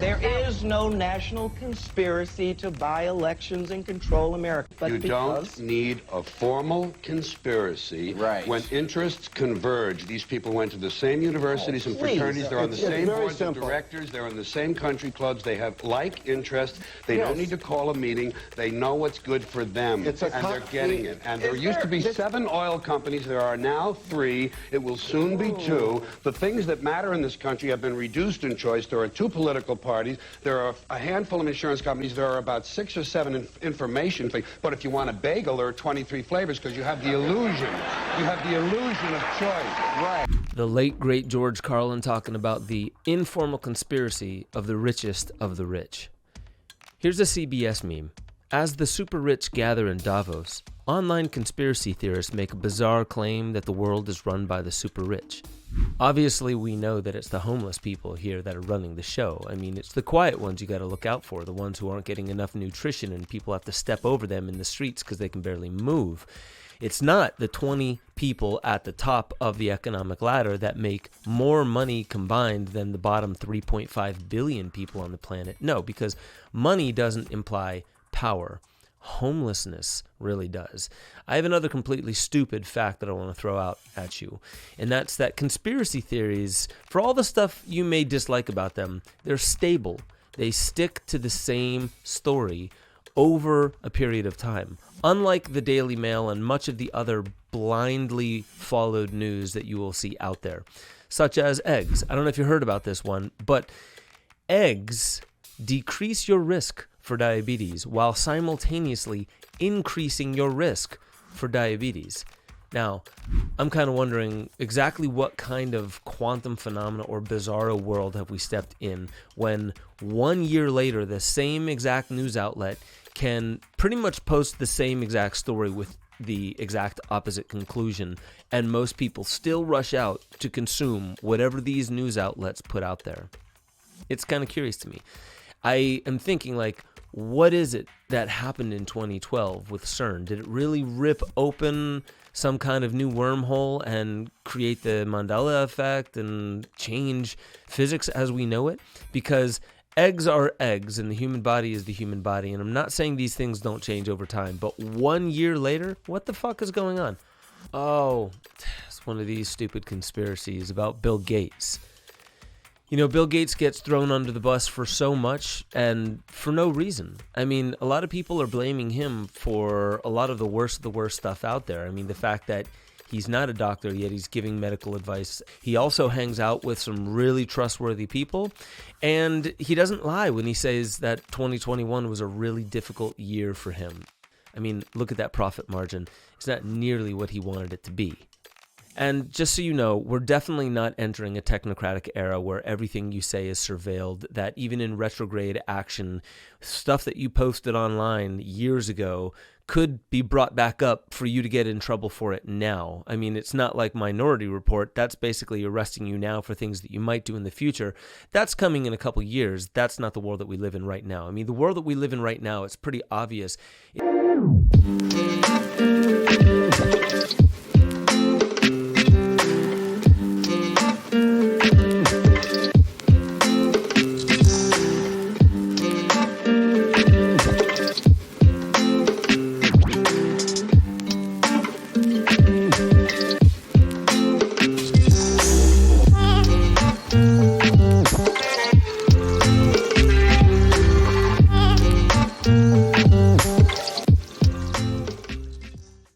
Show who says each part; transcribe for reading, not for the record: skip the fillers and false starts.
Speaker 1: There is no national conspiracy to buy elections and control America. But
Speaker 2: you don't need a formal conspiracy when interests converge. These people went to the same universities and fraternities. They're on the same boards of directors. They're in the same country clubs. They have like interests. They don't need to call a meeting. They know what's good for them, and they're getting it. And there used to be 7 oil companies. There are now 3. It will soon be 2. The things that matter in this country have been reduced in choice. There are 2 political parties. There are a handful of insurance companies. There are about 6 or 7 information things. But if you want a bagel, there are 23 flavors because you have the illusion. You have the illusion of choice. Right.
Speaker 3: The late, great George Carlin talking about the informal conspiracy of the richest of the rich. Here's a CBS meme. As the super rich gather in Davos, online conspiracy theorists make a bizarre claim that the world is run by the super rich. Obviously, we know that it's the homeless people here that are running the show. I mean, it's the quiet ones you got to look out for, the ones who aren't getting enough nutrition and people have to step over them in the streets because they can barely move. It's not the 20 people at the top of the economic ladder that make more money combined than the bottom 3.5 billion people on the planet. No, because money doesn't imply power. Homelessness really does. I have another completely stupid fact that I want to throw out at you, and that's that conspiracy theories, for all the stuff you may dislike about them, they're stable. They stick to the same story over a period of time. Unlike the Daily Mail and much of the other blindly followed news that you will see out there, such as eggs. I don't know if you heard about this one, but eggs decrease your risk for diabetes while simultaneously increasing your risk for diabetes. Now, I'm kind of wondering exactly what kind of quantum phenomena or bizarro world have we stepped in when 1 year later the same exact news outlet can pretty much post the same exact story with the exact opposite conclusion, and most people still rush out to consume whatever these news outlets put out there. It's kind of curious to me. I am thinking, like, what is it that happened in 2012 with CERN? Did it really rip open some kind of new wormhole and create the Mandela effect and change physics as we know it? Because eggs are eggs and the human body is the human body. And I'm not saying these things don't change over time, but 1 year later, what the fuck is going on? Oh, it's one of these stupid conspiracies about Bill Gates. You know, Bill Gates gets thrown under the bus for so much and for no reason. I mean, a lot of people are blaming him for a lot of the worst stuff out there. I mean, the fact that he's not a doctor, yet he's giving medical advice. He also hangs out with some really trustworthy people. And he doesn't lie when he says that 2021 was a really difficult year for him. I mean, look at that profit margin. It's not nearly what he wanted it to be. And just so you know, we're definitely not entering a technocratic era where everything you say is surveilled, that even in retrograde action, stuff that you posted online years ago could be brought back up for you to get in trouble for it now. I mean, it's not like Minority Report. That's basically arresting you now for things that you might do in the future. That's coming in a couple years. That's not the world that we live in right now. I mean, the world that we live in right now, it's pretty obvious.